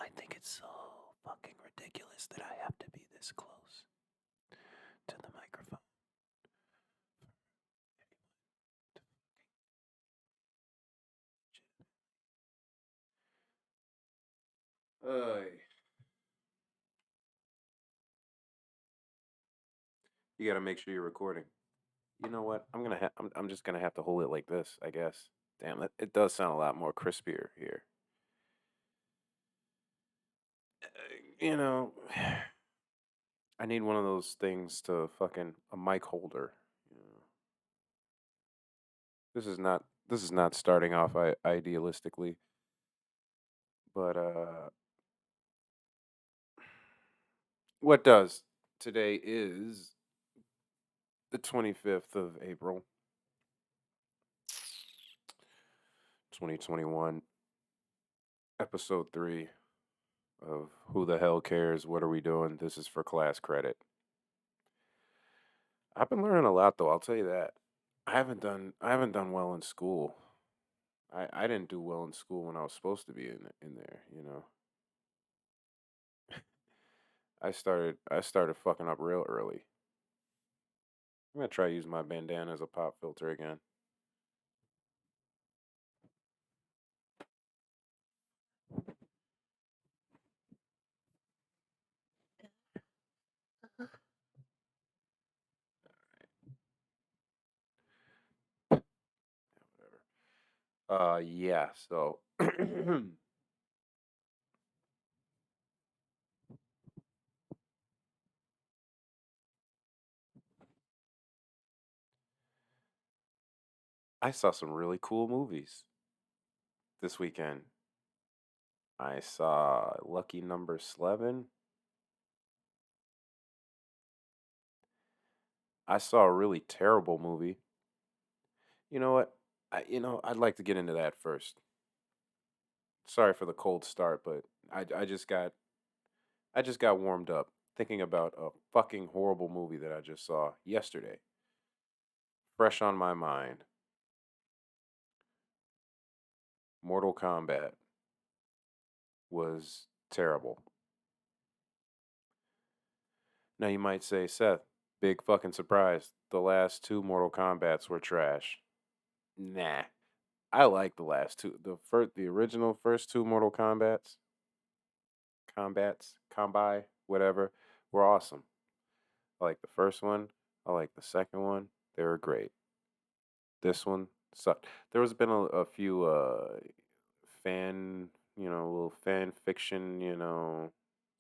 I think it's so fucking ridiculous that I have to be this close to the microphone. Ay. You got to make sure you're recording. You know what? I'm just gonna have to hold it like this, I guess. Damn, it does sound a lot more crispier here. You know, I need one of those things to fucking a mic holder. You know. This is not starting off idealistically, but what does? Today is the 25th of April, 2021, episode 3 of Who the Hell Cares? What Are We Doing? This is for class credit. I've been learning a lot though, I'll tell you that. I haven't done well in school. I didn't do well in school when I was supposed to be in there, you know. I started fucking up real early. I'm gonna try to use my bandana as a pop filter again. Whatever. Yeah, so I saw some really cool movies this weekend. I saw Lucky Number 11. I saw a really terrible movie. You know what? I'd like to get into that first. Sorry for the cold start, but I just got warmed up thinking about a fucking horrible movie that I just saw yesterday. Fresh on my mind. Mortal Kombat was terrible. Now you might say, Seth, big fucking surprise. The last two Mortal Kombats were trash. Nah. I like the last two. The original first two Mortal Kombi, whatever, were awesome. I like the first one. I like the second one. They were great. This one sucked. There was been a few fan, little fan fiction,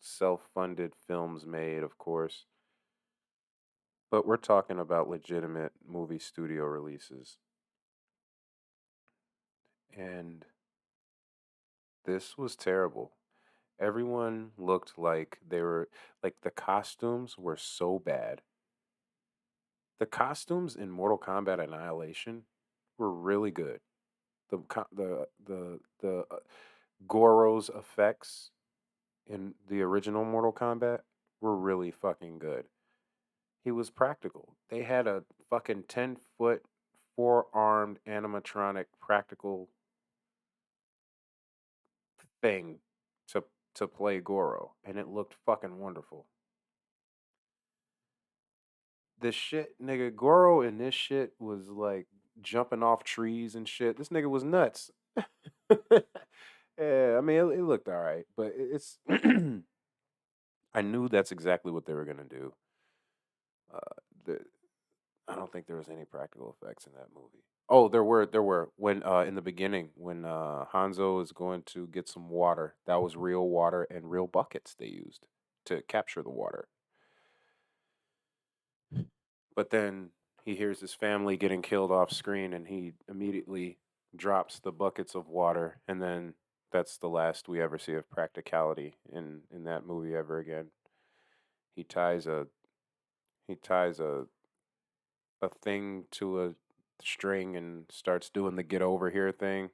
self-funded films made, of course. But we're talking about legitimate movie studio releases. And this was terrible. Everyone looked like they were like the costumes were so bad. The costumes in Mortal Kombat Annihilation were really good. The Goro's effects in the original Mortal Kombat were really fucking good. He was practical. They had a fucking 10-foot, four-armed animatronic practical thing to to play Goro, and it looked fucking wonderful. This shit, nigga, Goro in this shit was like jumping off trees and shit. This nigga was nuts. Yeah, I mean, it looked all right, but it's. I knew that's exactly what they were gonna do. Uh, the I don't think there was any practical effects in that movie. Oh, there were when in the beginning when Hanzo is going to get some water. That was real water and real buckets they used to capture the water. But then he hears his family getting killed off screen and he immediately drops the buckets of water, and then that's the last we ever see of practicality in that movie ever again. He ties a he ties a thing to a string and starts doing the get over here thing.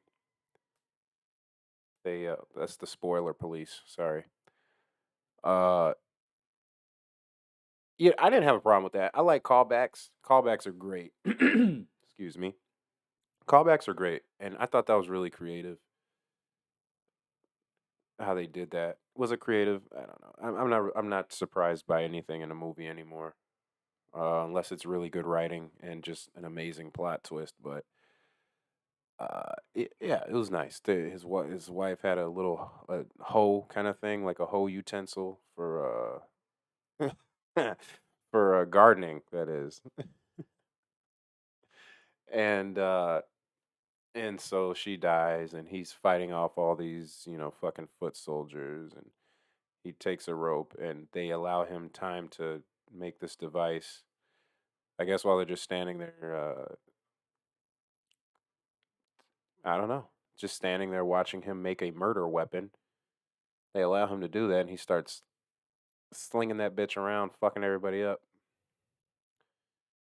That's the spoiler police, sorry. Uh yeah, I didn't have a problem with that. I like callbacks. Callbacks are great. Excuse me. Callbacks are great, and I thought that was really creative. how they did that. Was it creative? I don't know. I'm not surprised by anything in a movie anymore, unless it's really good writing and just an amazing plot twist. But yeah, it was nice. His wife had a little hoe kind of thing, like a hoe utensil for gardening. That is, and so she dies, and he's fighting off all these fucking foot soldiers, and he takes a rope, and they allow him time to make this device. I guess while they're just standing there, I don't know, just standing there watching him make a murder weapon. They allow him to do that, and he starts slinging that bitch around, fucking everybody up.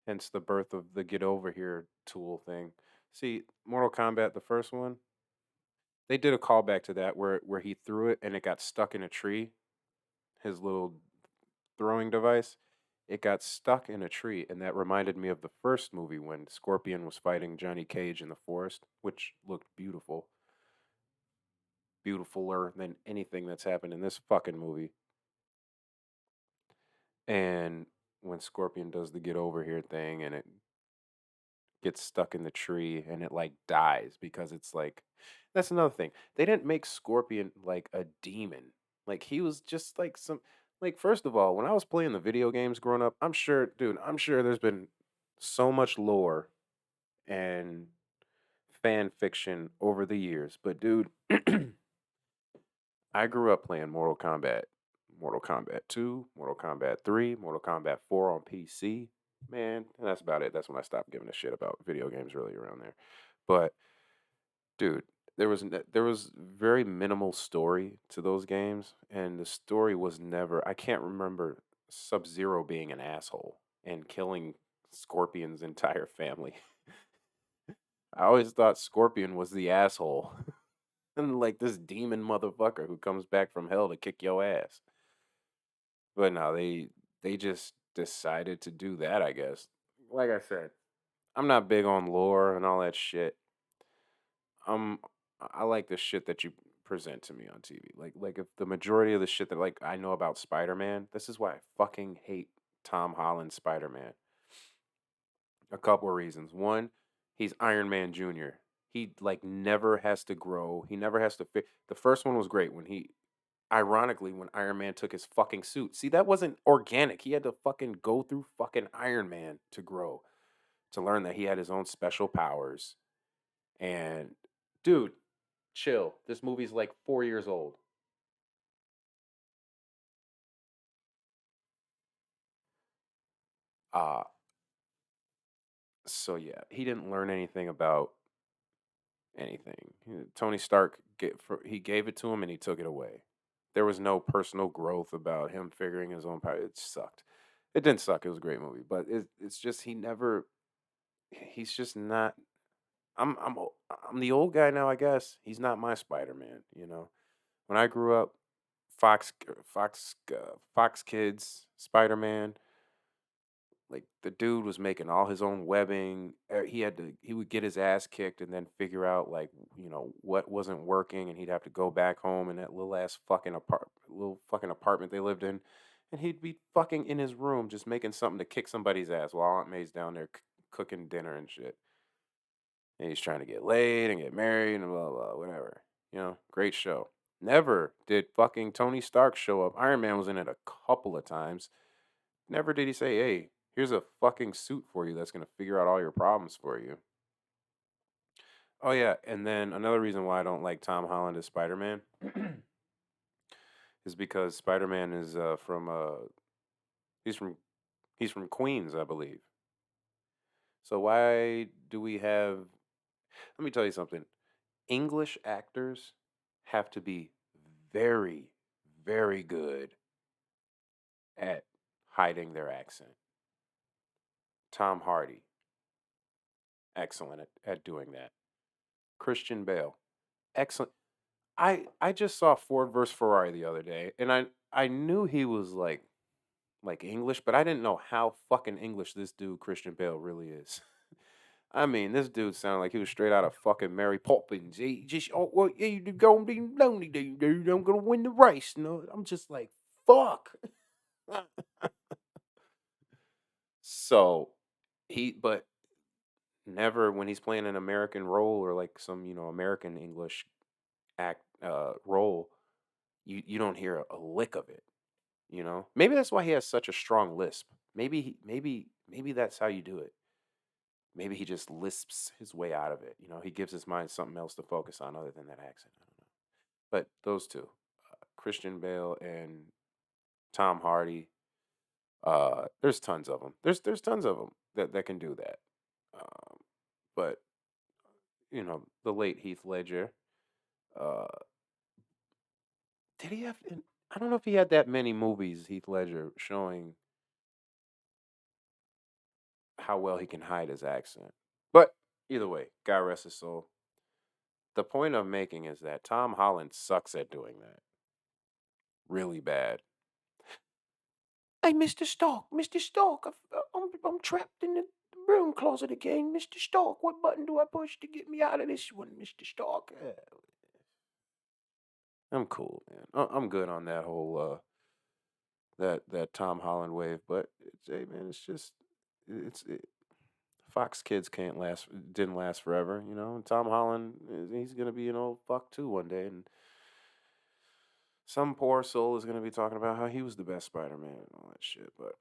Hence the birth of the get over here tool thing. See, Mortal Kombat, the first one, they did a callback to that where he threw it and it got stuck in a tree. His little throwing device, it got stuck in a tree, and that reminded me of the first movie when Scorpion was fighting Johnny Cage in the forest, which looked beautiful, beautifuler than anything that's happened in this fucking movie. And when Scorpion does the get over here thing and it gets stuck in the tree and it like dies because it's like that's another thing. They didn't make Scorpion like a demon. Like he was just like some like first of all, when I was playing the video games growing up, I'm sure there's been so much lore and fan fiction over the years. But dude, I grew up playing Mortal Kombat 2, Mortal Kombat 3, Mortal Kombat 4 on PC. Man, and that's about it. That's when I stopped giving a shit about video games really around there. But dude, there was very minimal story to those games, and the story was never. I can't remember Sub Zero being an asshole and killing Scorpion's entire family. I always thought Scorpion was the asshole, and like this demon motherfucker who comes back from hell to kick your ass. But no, they just decided to do that. I guess. Like I said, I'm not big on lore and all that shit. um I like the shit that you present to me on TV. Like if the majority of the shit that like I know about Spider-Man, this is why I fucking hate Tom Holland Spider-Man. A couple of reasons. One, he's Iron Man Jr. He like never has to grow. He never has to fit. The first one was great when he ironically when Iron Man took his fucking suit. See, that wasn't organic. He had to fucking go through fucking Iron Man to grow, to learn that he had his own special powers. And dude, chill. This movie's like 4 years old. Uh so yeah, he didn't learn anything about anything. Tony Stark he gave it to him and he took it away. There was no personal growth about him figuring his own power. It sucked. It didn't suck. It was a great movie, but it's just he never. He's just not. I'm the old guy now. I guess he's not my Spider Man. When I grew up, Fox Kids, Spider Man. Like the dude was making all his own webbing. He would get his ass kicked and then figure out like what wasn't working, and he'd have to go back home in that little fucking apartment they lived in, and he'd be fucking in his room just making something to kick somebody's ass while Aunt May's down there cooking dinner and shit. And he's trying to get laid and get married and blah blah whatever. Great show. Never did fucking Tony Stark show up. Iron Man was in it a couple of times. Never did he say, "Hey, here's a fucking suit for you that's gonna figure out all your problems for you." Oh yeah, and then another reason why I don't like Tom Holland as Spider Man is because Spider Man is he's from he's from Queens, I believe. So why do we have? Let me tell you something. English actors have to be very, very good at hiding their accent. Tom Hardy, excellent at doing that. Christian Bale, excellent. I just saw Ford versus Ferrari the other day, and I knew he was like English, but I didn't know how fucking English this dude Christian Bale really is. I mean, this dude sounded like he was straight out of fucking Mary Poppins. He just, oh, well, yeah, you're gonna be lonely, dude. I'm gonna win the race. No, I'm just like, fuck. So but never when he's playing an American role or like some, American English role, you don't hear a lick of it. Maybe that's why he has such a strong lisp. Maybe that's how you do it. Maybe he just lisps his way out of it. He gives his mind something else to focus on other than that accent. I don't know. But those two, Christian Bale and Tom Hardy, there's tons of them. There's tons of them that can do that. But the late Heath Ledger, uh, did he have? I don't know if he had that many movies. Heath Ledger showing how well he can hide his accent. But either way, God rest his soul. The point I'm making is that Tom Holland sucks at doing that. Really bad. Hey, Mr. Stark, Mr. Stark, I'm trapped in the broom closet again. Mr. Stark, what button do I push to get me out of this one, Mr. Stark? I'm cool, man. I'm good on that whole that Tom Holland wave, but hey, man, it's just it, Fox Kids didn't last forever, And Tom Holland, he's gonna be an old fuck too one day, and some poor soul is gonna be talking about how he was the best Spider-Man and all that shit. But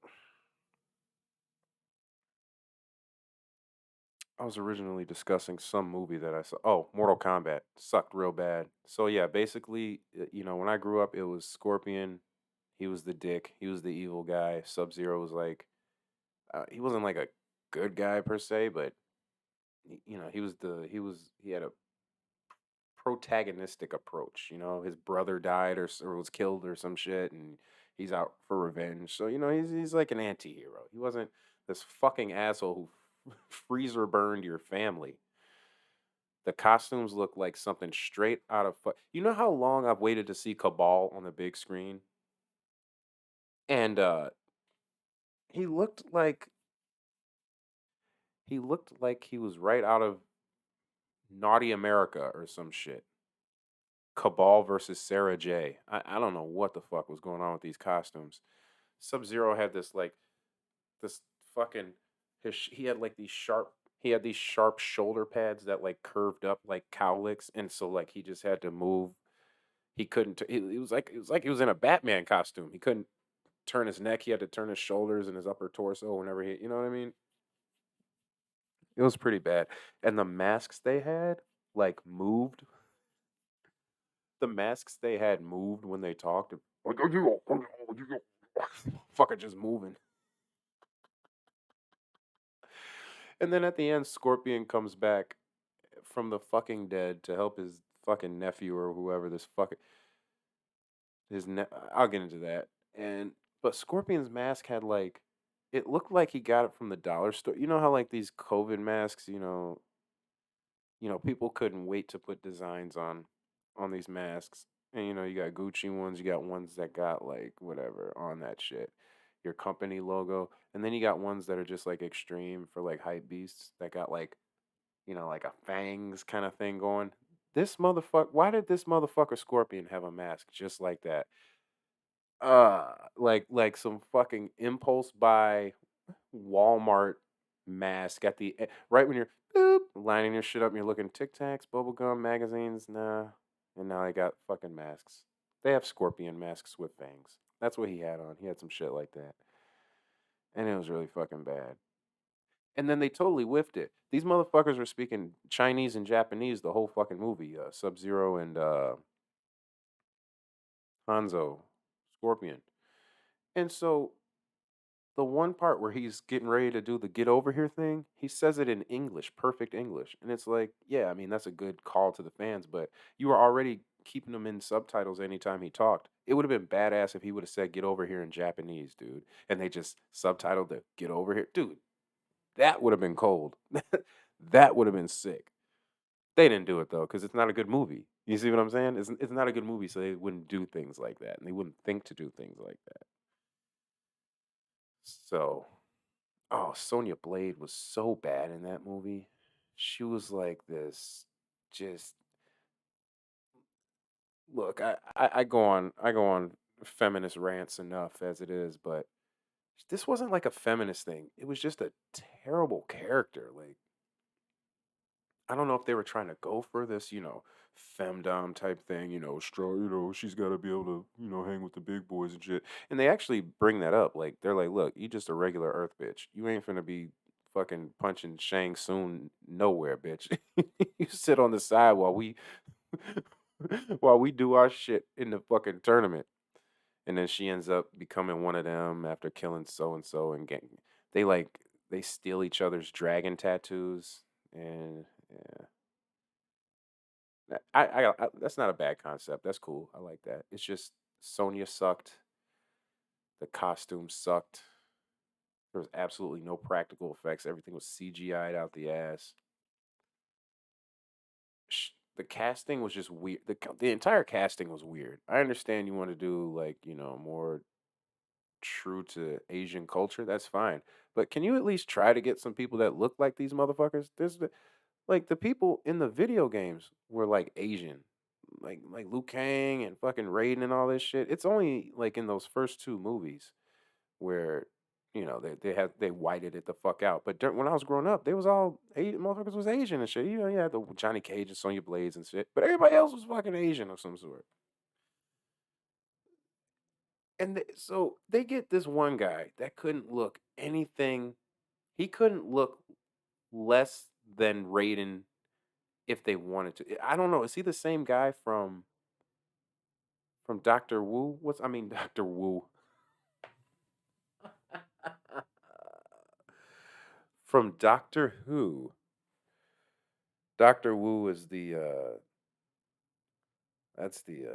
I was originally discussing some movie that I saw. Oh, Mortal Kombat sucked real bad. So yeah, basically, when I grew up, it was Scorpion. He was the dick. He was the evil guy. Sub Zero was like, he wasn't like a good guy per se, but he had a protagonistic approach. His brother died or was killed or some shit, and he's out for revenge. So he's like an anti-hero. He wasn't this fucking asshole who freezer burned your family. The costumes look like something straight out of You know how long I've waited to see Cabal on the big screen, and he looked like he was right out of Naughty America or some shit. Cabal versus Sarah J. I don't know what the fuck was going on with these costumes. Sub Zero had this fucking he had like these sharp shoulder pads that like curved up like cowlicks, and so like he just had to move. He couldn't. It was like he was in a Batman costume. He couldn't turn his neck. He had to turn his shoulders and his upper torso whenever he. You know what I mean? It was pretty bad. And the masks they had like moved. The masks they had moved when they talked. Fucking just moving. And then at the end, Scorpion comes back from the fucking dead to help his fucking nephew or whoever this fucking I'll get into that. But Scorpion's mask had like it looked like he got it from the dollar store. You know how like these COVID masks, people couldn't wait to put designs on these masks. And you got Gucci ones, you got ones that got like whatever on that shit. Your company logo. And then you got ones that are just like extreme for like hype beasts that got like a fangs kind of thing going. Why did this motherfucker Scorpion have a mask just like that? Like some fucking impulse buy Walmart mask right when you're lining your shit up and you're looking Tic Tacs, bubblegum, magazines, nah. And now they got fucking masks. They have Scorpion masks with fangs. That's what he had on. He had some shit like that. And it was really fucking bad. And then they totally whiffed it. These motherfuckers were speaking Chinese and Japanese the whole fucking movie. Sub Zero and Hanzo, Scorpion. And so the one part where he's getting ready to do the get over here thing, he says it in English, perfect English. And it's like, yeah, I mean, that's a good call to the fans, but you were already keeping him in subtitles anytime he talked. It would have been badass if he would have said get over here in Japanese, dude. And they just subtitled the get over here. Dude, that would have been cold. That would have been sick. They didn't do it though, because it's not a good movie. You see what I'm saying? It's not a good movie, so they wouldn't do things like that, and they wouldn't think to do things like that. So, oh, Sonya Blade was so bad in that movie. She was like this, just look. I go on feminist rants enough as it is, but this wasn't like a feminist thing. It was just a terrible character. Like I don't know if they were trying to go for this, femdom type thing, strong, she's got to be able to, hang with the big boys and shit. And they actually bring that up. Like, they're like, look, you just a regular Earth bitch. You ain't finna be fucking punching Shang Tsung nowhere, bitch. You sit on the side while we, while we do our shit in the fucking tournament. And then she ends up becoming one of them after killing so and so and getting, they like, they steal each other's dragon tattoos. And yeah. That's not a bad concept. That's cool. I like that. It's just Sonya sucked. The costume sucked. There was absolutely no practical effects. Everything was CGI'd out the ass. The casting was just weird. The entire casting was weird. I understand you want to do like more true to Asian culture. That's fine, but can you at least try to get some people that look like these motherfuckers? Like the people in the video games were like Asian, like Liu Kang and fucking Raiden and all this shit. It's only like in those first two movies where they whited it the fuck out. But when I was growing up, they was all motherfuckers was Asian and shit. You had the Johnny Cage and Sonya Blades and shit, but everybody else was fucking Asian of some sort. And so they get this one guy that couldn't look anything. He couldn't look less than Raiden if they wanted to. I don't know. Is he the same guy from Doctor Wu? Doctor Wu from Doctor Who. Doctor Wu is the that's the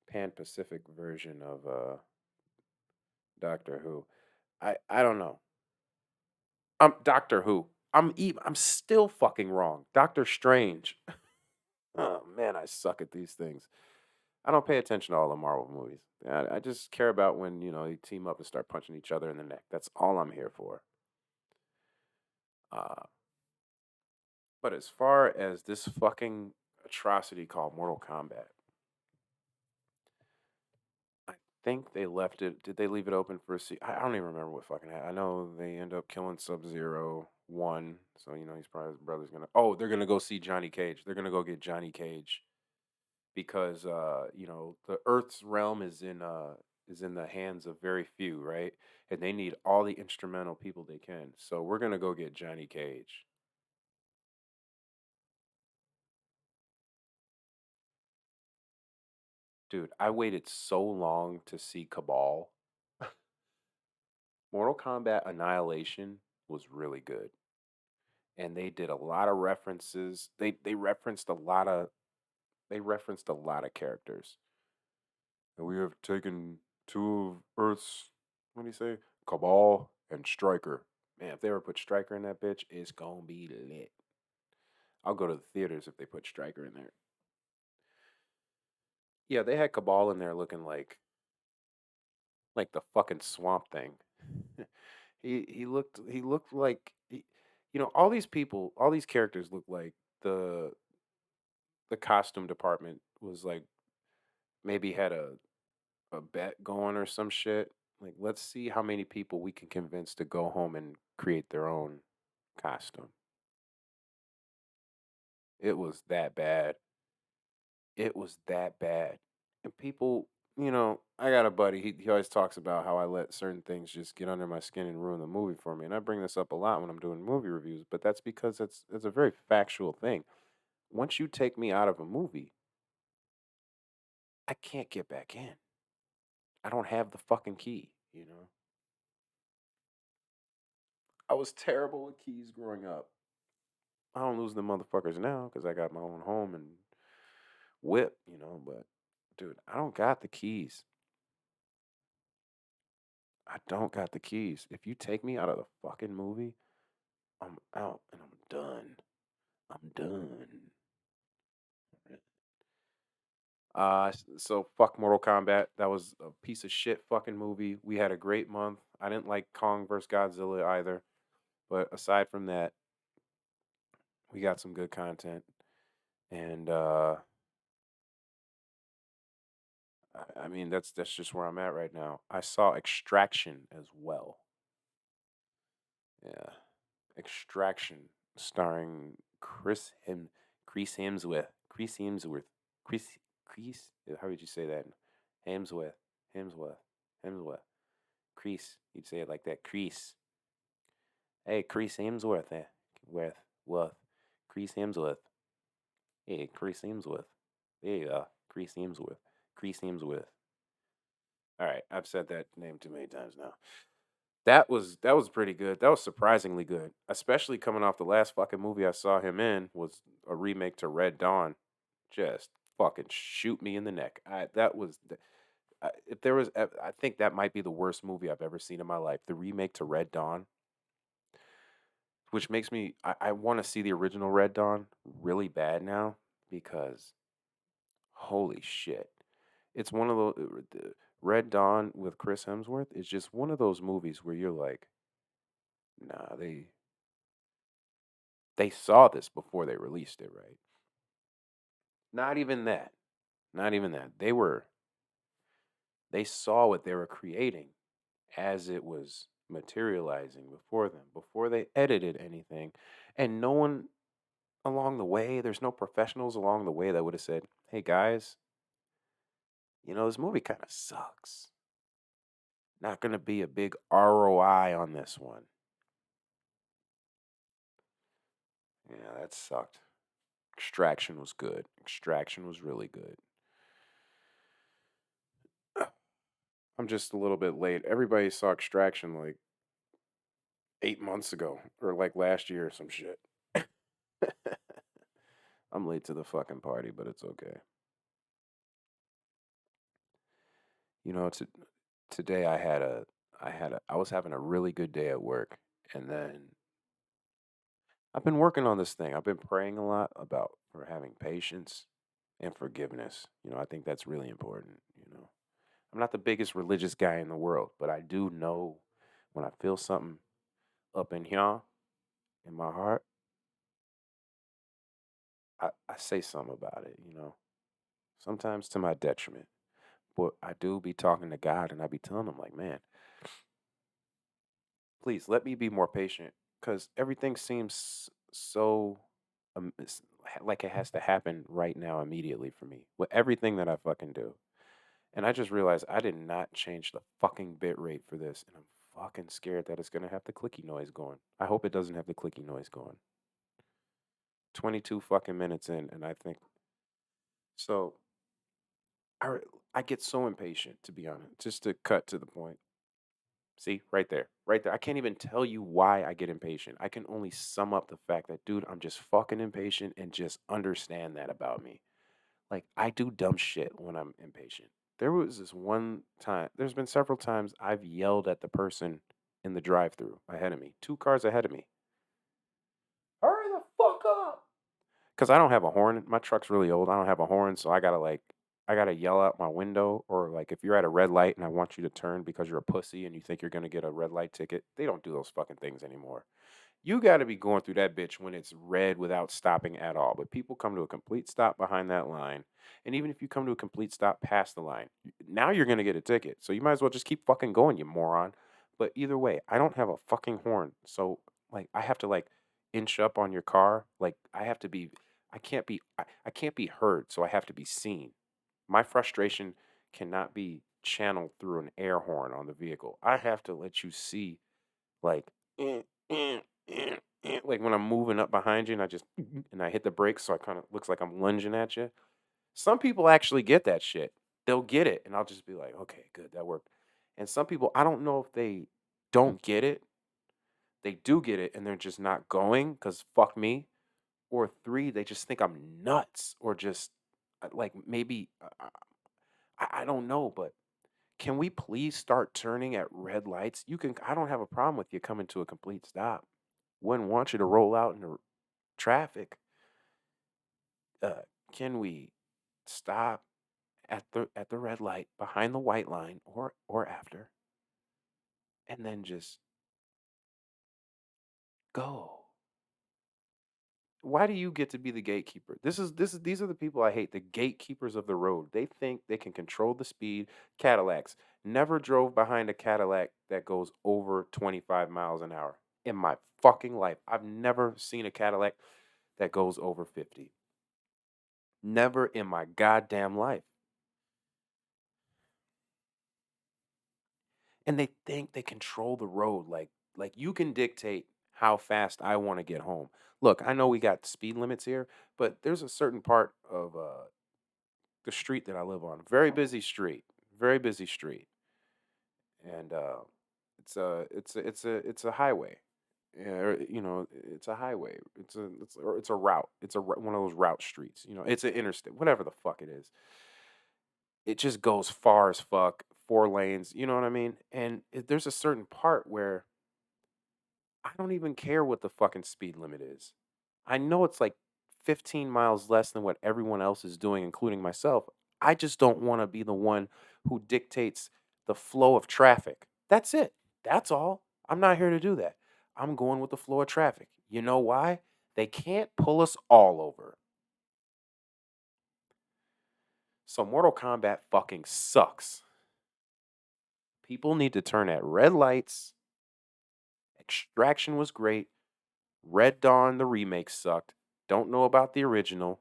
Pan Pacific version of Doctor Who. I don't know. Doctor Who. I'm still fucking wrong. Doctor Strange. Oh man, I suck at these things. I don't pay attention to all the Marvel movies. I just care about when they team up and start punching each other in the neck. That's all I'm here for. Uh, but as far as this fucking atrocity called Mortal Kombat, I think they left it. Did they leave it open for a I don't even remember what fucking happened. I know they end up killing Sub Zero one, so he's probably his brother's gonna. Oh, they're gonna go see Johnny Cage. They're gonna go get Johnny Cage because the Earth's realm is in the hands of very few, right? And they need all the instrumental people they can. So we're gonna go get Johnny Cage. Dude, I waited so long to see Cabal. Mortal Kombat Annihilation was really good. And they did a lot of references. They referenced a lot of characters. And we have taken two of Earth's, what do you say? Cabal and Striker. Man, if they ever put Striker in that bitch, it's gonna be lit. I'll go to the theaters if they put Striker in there. Yeah, they had Cabal in there looking like the fucking Swamp Thing. He looked like all these people, all these characters look like the costume department was like maybe had a bet going or some shit. Like, let's see how many people we can convince to go home and create their own costume. It was that bad. It was that bad. And people, I got a buddy. He always talks about how I let certain things just get under my skin and ruin the movie for me. And I bring this up a lot when I'm doing movie reviews, but that's because it's a very factual thing. Once you take me out of a movie, I can't get back in. I don't have the fucking key. I was terrible with keys growing up. I don't lose the motherfuckers now because I got my own home and whip. But dude, I don't got the keys. I don't got the keys. If you take me out of the fucking movie, I'm out and I'm done. I'm done. So fuck Mortal Kombat. That was a piece of shit fucking movie. We had a great month. I didn't like Kong vs Godzilla either. But aside from that, We got some good content, and I mean that's just where I'm at right now. I saw Extraction as well. Yeah, Extraction, starring Chris Hemsworth, Chris Hemsworth, Chris Chris. How would you say that? Hemsworth, Hemsworth, Hemsworth. Chris. You'd say it like that. Chris. Hey, Chris Hemsworth. Worth. Chris Hemsworth. Hey, Chris Hemsworth. There you go. Chris Hemsworth. Chris Hemsworth. All right, I've said that name too many times now. That was pretty good. That was surprisingly good, especially coming off the last fucking movie I saw him in was a remake to Red Dawn. Just fucking shoot me in the neck. If there was, I think that might be the worst movie I've ever seen in my life. The remake to Red Dawn, which makes me, I want to see the original Red Dawn really bad now because holy shit. It's one of the Red Dawn with Chris Hemsworth is just one of those movies where you're like, nah, they saw this before they released it, right? Not even that. Not even that. They saw what they were creating as it was materializing before them, before they edited anything. And no one along the way, there's no professionals along the way that would have said, "Hey guys, this movie kind of sucks. Not going to be a big ROI on this one." Yeah, that sucked. Extraction was good. Extraction was really good. I'm just a little bit late. Everybody saw Extraction like 8 months ago or like last year or some shit. I'm late to the fucking party, but it's okay. You know, today I was having a really good day at work, and then I've been working on this thing. I've been praying a lot about for having patience and forgiveness. I think that's really important. I'm not the biggest religious guy in the world, but I do know when I feel something up in here in my heart, I say something about it. Sometimes to my detriment. But I do be talking to God and I be telling him, like, man, please let me be more patient because everything seems so like it has to happen right now immediately for me with everything that I fucking do. And I just realized I did not change the fucking bit rate for this. And I'm fucking scared that it's going to have the clicky noise going. I hope it doesn't have the clicky noise going. 22 fucking minutes in, and I think so. I, I get so impatient, to be honest, just to cut to the point. See, right there, right there. I can't even tell you why I get impatient. I can only sum up the fact that, dude, I'm just fucking impatient and just understand that about me. Like, I do dumb shit when I'm impatient. There was this one time, there's been several times I've yelled at the person in the drive through ahead of me, 2 cars ahead of me. Hurry the fuck up. Because I don't have a horn. My truck's really old. I don't have a horn, so I gotta yell out my window, or like if you're at a red light and I want you to turn because you're a pussy and you think you're gonna get a red light ticket, they don't do those fucking things anymore. You got to be going through that bitch when it's red without stopping at all. But people come to a complete stop behind that line, and even if you come to a complete stop past the line, now you're gonna get a ticket. So you might as well just keep fucking going, you moron. But either way, I don't have a fucking horn, so like I have to like inch up on your car. Like I have to be, I can't be heard, so I have to be seen. My frustration cannot be channeled through an air horn on the vehicle. I have to let you see, like, eh, eh, like when I'm moving up behind you and I just and I hit the brakes, so I kind of looks like I'm lunging at you. Some people actually get that shit. They'll get it, and I'll just be like, okay, good, that worked. And some people, I don't know if they don't get it, they do get it, and they're just not going because fuck me. Or three, they just think I'm nuts, or just like maybe I don't know, but can we please start turning at red lights? You can. I don't have a problem with you coming to a complete stop. Wouldn't want you to roll out into traffic. Uh, can we stop at the red light behind the white line or after, and then just go? Why do you get to be the gatekeeper? These are the people I hate, the gatekeepers of the road. They think they can control the speed. Cadillacs. Never drove behind a Cadillac that goes over 25 miles an hour in my fucking life. I've never seen a Cadillac that goes over 50. Never in my goddamn life. And they think they control the road like you can dictate how fast I want to get home. Look, I know we got speed limits here, but there's a certain part of the street that I live on. Very busy street. Very busy street. And it's a highway. Yeah, it's a highway. It's a route. One of those route streets. It's an interstate. Whatever the fuck it is. It just goes far as fuck. 4 lanes. You know what I mean? And there's a certain part where I don't even care what the fucking speed limit is. I know it's like 15 miles less than what everyone else is doing, including myself. I just don't want to be the one who dictates the flow of traffic. That's it. That's all. I'm not here to do that. I'm going with the flow of traffic. You know why? They can't pull us all over. So Mortal Kombat fucking sucks. People need to turn at red lights. Extraction was great. Red Dawn, the remake sucked. Don't know about the original.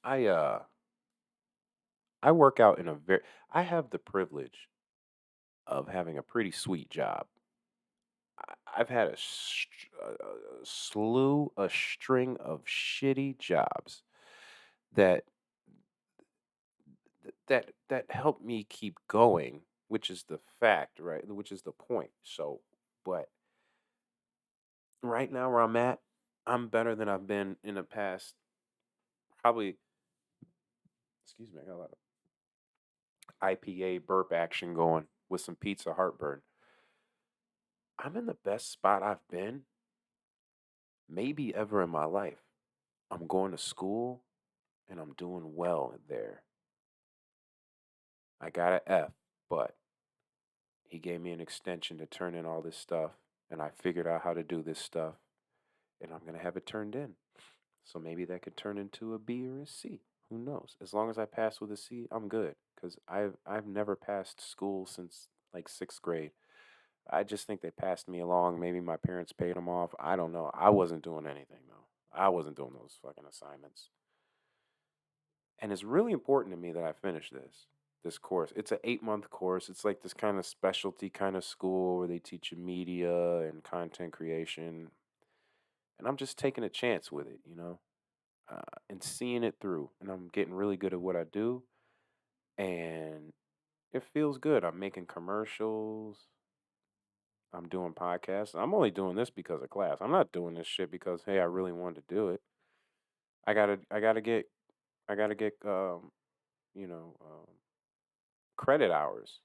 I uh I work out in a very I have the privilege of having a pretty sweet job. I've had a string of shitty jobs that that help me keep going, which is the fact, right? Which is the point. So, but right now where I'm at, I'm better than I've been in the past. Probably, excuse me, I got a lot of IPA burp action going with some pizza heartburn. I'm in the best spot I've been maybe ever in my life. I'm going to school and I'm doing well there. I got an F, but he gave me an extension to turn in all this stuff, and I figured out how to do this stuff, and I'm going to have it turned in. So maybe that could turn into a B or a C. Who knows? As long as I pass with a C, I'm good because I've never passed school since like 6th grade. I just think they passed me along. Maybe my parents paid them off. I don't know. I wasn't doing anything though. I wasn't doing those fucking assignments. And it's really important to me that I finish this course. It's an 8-month course. It's like this kind of specialty kind of school where they teach you media and content creation. And I'm just taking a chance with it, and seeing it through. And I'm getting really good at what I do. And it feels good. I'm making commercials. I'm doing podcasts. I'm only doing this because of class. I'm not doing this shit because hey, I really wanted to do it. I gotta get you know credit hours.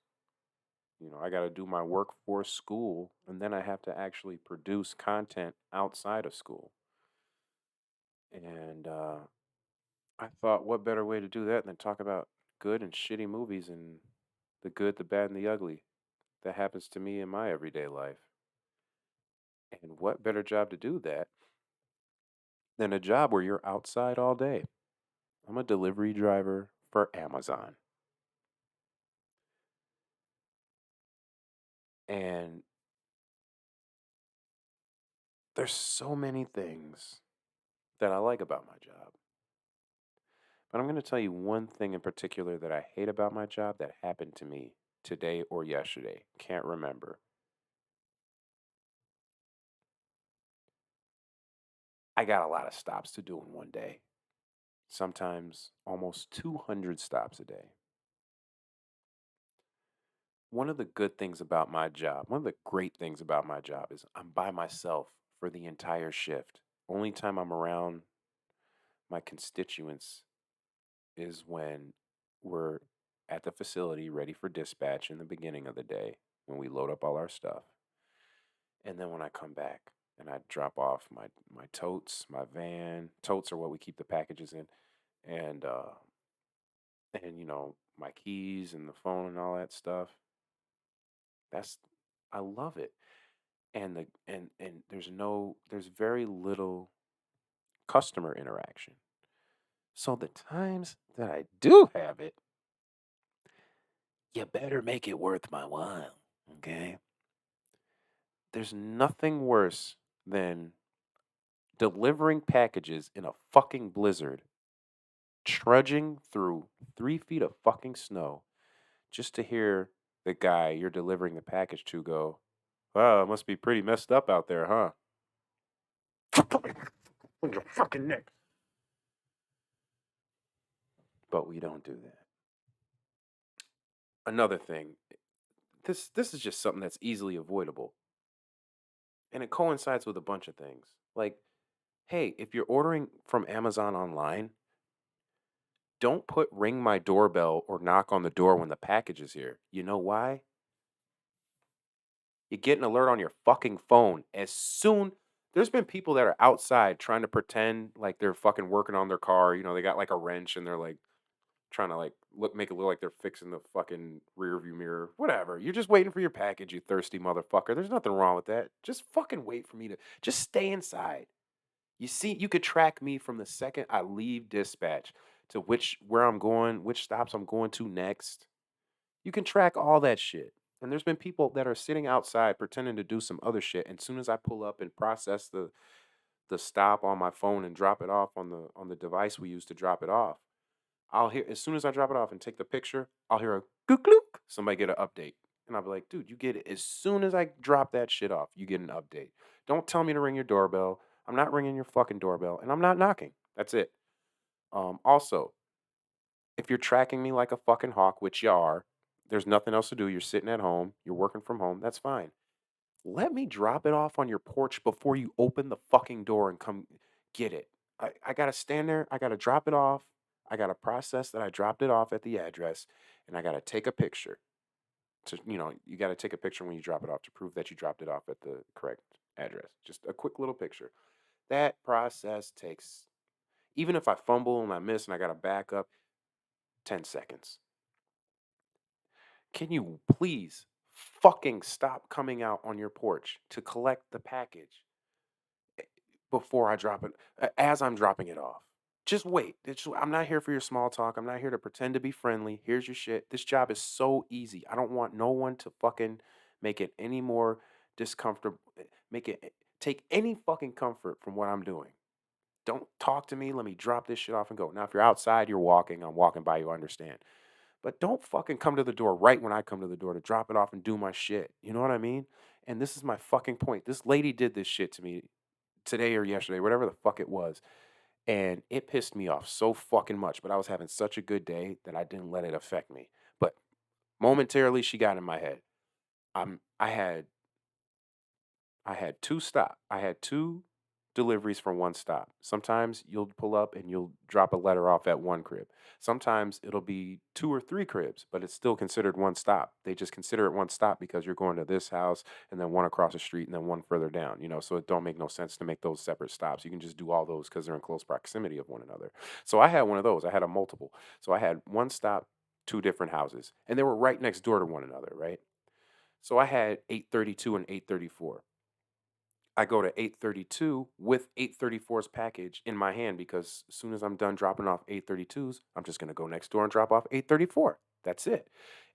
I got to do my work for school, and then I have to actually produce content outside of school. And I thought, what better way to do that than talk about good and shitty movies and the good, the bad, and the ugly that happens to me in my everyday life. And what better job to do that than a job where you're outside all day? I'm a delivery driver for Amazon. And there's so many things that I like about my job. But I'm going to tell you one thing in particular that I hate about my job that happened to me today or yesterday. Can't remember. I got a lot of stops to do in one day. Sometimes almost 200 stops a day. One of the good things about my job, one of the great things about my job is I'm by myself for the entire shift. Only time I'm around my constituents is when we're at the facility ready for dispatch in the beginning of the day when we load up all our stuff. And then when I come back and I drop off my totes, my van, totes are what we keep the packages in, and and my keys and the phone and all that stuff. That's I love it. And there's very little customer interaction. So the times that I do have it, you better make it worth my while. Okay? There's nothing worse than delivering packages in a fucking blizzard, trudging through 3 feet of fucking snow just to hear the guy you're delivering the package to go, "Wow, it must be pretty messed up out there, huh?" On your fucking neck. But we don't do that. Another thing, this is just something that's easily avoidable, and it coincides with a bunch of things. Like, hey, if you're ordering from Amazon online, don't put ring my doorbell or knock on the door when the package is here. You know why? You get an alert on your fucking phone as soon. There's been people that are outside trying to pretend like they're fucking working on their car. They got like a wrench and they're like trying to like make it look like they're fixing the fucking rear view mirror. Whatever. You're just waiting for your package, you thirsty motherfucker. There's nothing wrong with that. Just fucking wait for me to just stay inside. You see, you could track me from the second I leave dispatch to where I'm going, which stops I'm going to next. You can track all that shit. And there's been people that are sitting outside pretending to do some other shit. And as soon as I pull up and process the stop on my phone and drop it off on the device we use to drop it off, I'll hear as soon as I drop it off and take the picture, I'll hear a gook glook. Somebody get an update. And I'll be like, dude, you get it. As soon as I drop that shit off, you get an update. Don't tell me to ring your doorbell. I'm not ringing your fucking doorbell and I'm not knocking. That's it. Also, if you're tracking me like a fucking hawk, which you are, there's nothing else to do. You're sitting at home, you're working from home, that's fine. Let me drop it off on your porch before you open the fucking door and come get it. I gotta stand there, I gotta drop it off, I gotta process that I dropped it off at the address, and I gotta take a picture. You gotta take a picture when you drop it off to prove that you dropped it off at the correct address. Just a quick little picture. That process takes, even if I fumble and I miss and I gotta back up, 10 seconds. Can you please fucking stop coming out on your porch to collect the package before I drop it, as I'm dropping it off? Just wait. I'm not here for your small talk. I'm not here to pretend to be friendly. Here's your shit. This job is so easy. I don't want no one to fucking make it any more discomfortable. Make it take any fucking comfort from what I'm doing. Don't talk to me. Let me drop this shit off and go. Now, if you're outside, you're walking, I'm walking by you, I understand. But don't fucking come to the door right when I come to the door to drop it off and do my shit. You know what I mean? And this is my fucking point. This lady did this shit to me today or yesterday, whatever the fuck it was. And it pissed me off so fucking much. But I was having such a good day that I didn't let it affect me. But momentarily, she got in my head. I'm, I had I had two deliveries for one stop. Sometimes you'll pull up and you'll drop a letter off at one crib. Sometimes it'll be two or three cribs, but it's still considered one stop. They just consider it one stop because you're going to this house and then one across the street and then one further down, so it don't make no sense to make those separate stops. You can just do all those because they're in close proximity of one another. So I had one of those. I had a multiple. So I had one stop, two different houses, and they were right next door to one another, right? So I had 832 and 834. I go to 832 with 834's package in my hand because as soon as I'm done dropping off 832's, I'm just going to go next door and drop off 834. That's it.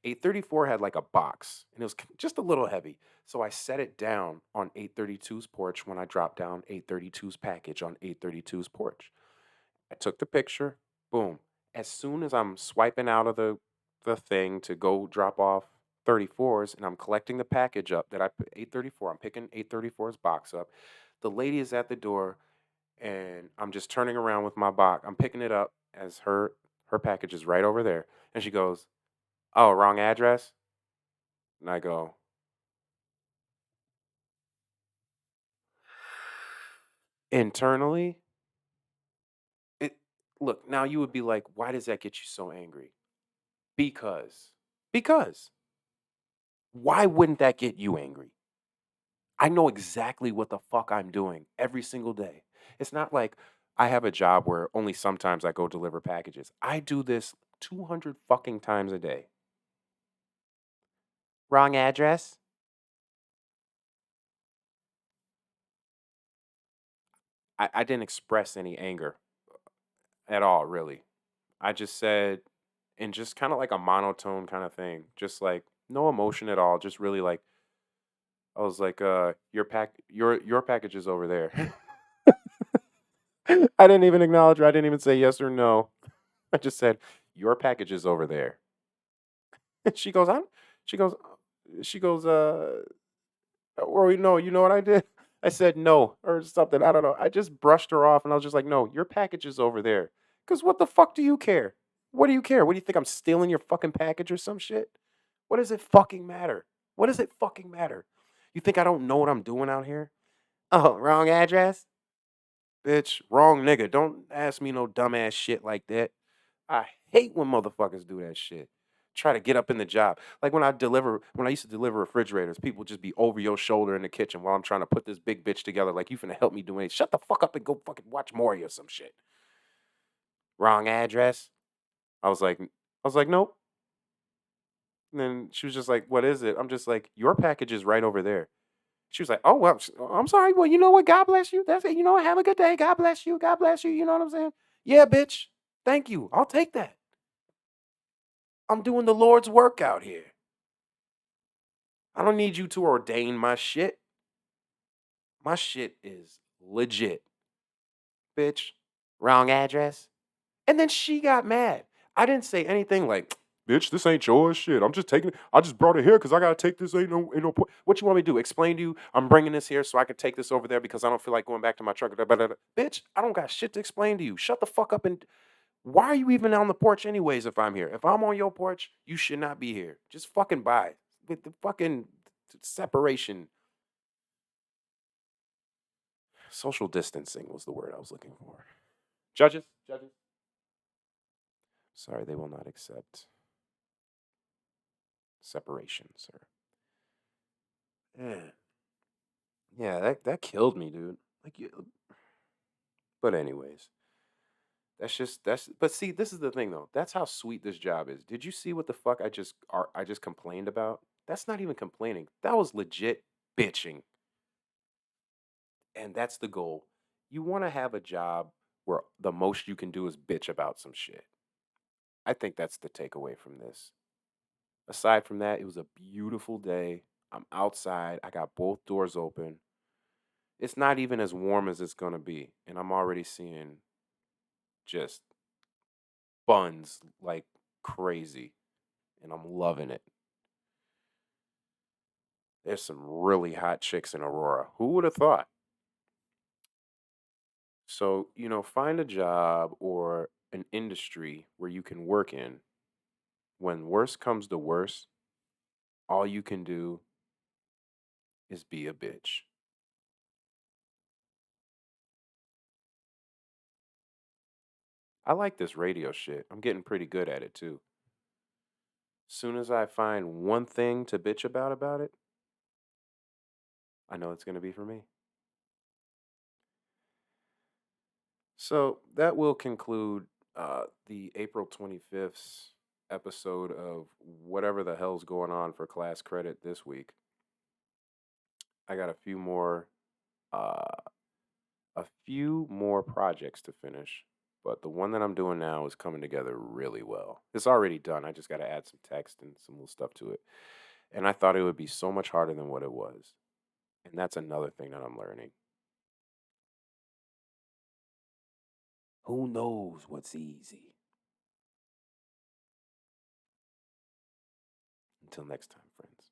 834 had like a box and it was just a little heavy. So I set it down on 832's porch when I dropped down 832's package on 832's porch. I took the picture, boom. As soon as I'm swiping out of the thing to go drop off 34's and I'm collecting the package up that I put 834, I'm picking 834's box up. The lady is at the door and I'm just turning around with my box. I'm picking it up as her package is right over there. And she goes, "Oh, wrong address?" And I go, internally, it look, now you would be like, "Why does that get you so angry?" Because because why wouldn't that get you angry? I know exactly what the fuck I'm doing every single day. It's not like I have a job where only sometimes I go deliver packages. I do this 200 fucking times a day. Wrong address. I didn't express any anger at all, really. I just said, in just kind of like a monotone kind of thing, just like no emotion at all, just really like, I was like, your package is over there. I didn't even acknowledge her. I didn't even say yes or no. I just said, your package is over there. She goes, she goes, she goes, or no, you know what I did? I said no or something. I don't know. I just brushed her off and I was just like, no, your package is over there. Because what the fuck do you care? What do you care? What do you think? I'm stealing your fucking package or some shit? What does it fucking matter? What does it fucking matter? You think I don't know what I'm doing out here? Oh, wrong address? Bitch, wrong nigga. Don't ask me no dumbass shit like that. I hate when motherfuckers do that shit. Try to get up in the job. Like when I used to deliver refrigerators, people just be over your shoulder in the kitchen while I'm trying to put this big bitch together. Like you finna help me do anything. Shut the fuck up and go fucking watch Maury or some shit. Wrong address. I was like, nope. And then she was just like, what is it? I'm just like, your package is right over there. She was like, oh well, I'm sorry. Well, you know what? God bless you. That's it. You know what? Have a good day. God bless you. God bless you. You know what I'm saying? Yeah, bitch. Thank you. I'll take that. I'm doing the Lord's work out here. I don't need you to ordain my shit. My shit is legit. Bitch. Wrong address. And then she got mad. I didn't say anything like, bitch, this ain't yours. Shit. I'm just taking it. I just brought it here because I got to take this. Ain't no point. What you want me to do? Explain to you I'm bringing this here so I can take this over there because I don't feel like going back to my truck. Bitch, I don't got shit to explain to you. Shut the fuck up and why are you even on the porch anyways if I'm here? If I'm on your porch, you should not be here. Just fucking buy. With the fucking separation. Social distancing was the word I was looking for. Judges. Sorry, they will not accept separation, sir. Yeah, yeah, that killed me, dude. Like, but anyways, that's. But see, this is the thing though. That's how sweet this job is. Did you see what the fuck I just complained about? That's not even complaining. That was legit bitching, and that's the goal. You want to have a job where the most you can do is bitch about some shit. I think that's the takeaway from this. Aside from that, it was a beautiful day. I'm outside. I got both doors open. It's not even as warm as it's going to be. And I'm already seeing just buns like crazy. And I'm loving it. There's some really hot chicks in Aurora. Who would have thought? So, find a job or an industry where you can work in. When worst comes to worst, all you can do is be a bitch. I like this radio shit. I'm getting pretty good at it too. Soon as I find one thing to bitch about it, I know it's going to be for me. So that will conclude the April 25th episode of whatever the hell's going on for class credit this week. I got uh, a few more projects to finish, but the one that I'm doing now is coming together really well. It's already done. I just got to add some text and some little stuff to it. And I thought it would be so much harder than what it was. And that's another thing that I'm learning. Who knows what's easy? Until next time, friends.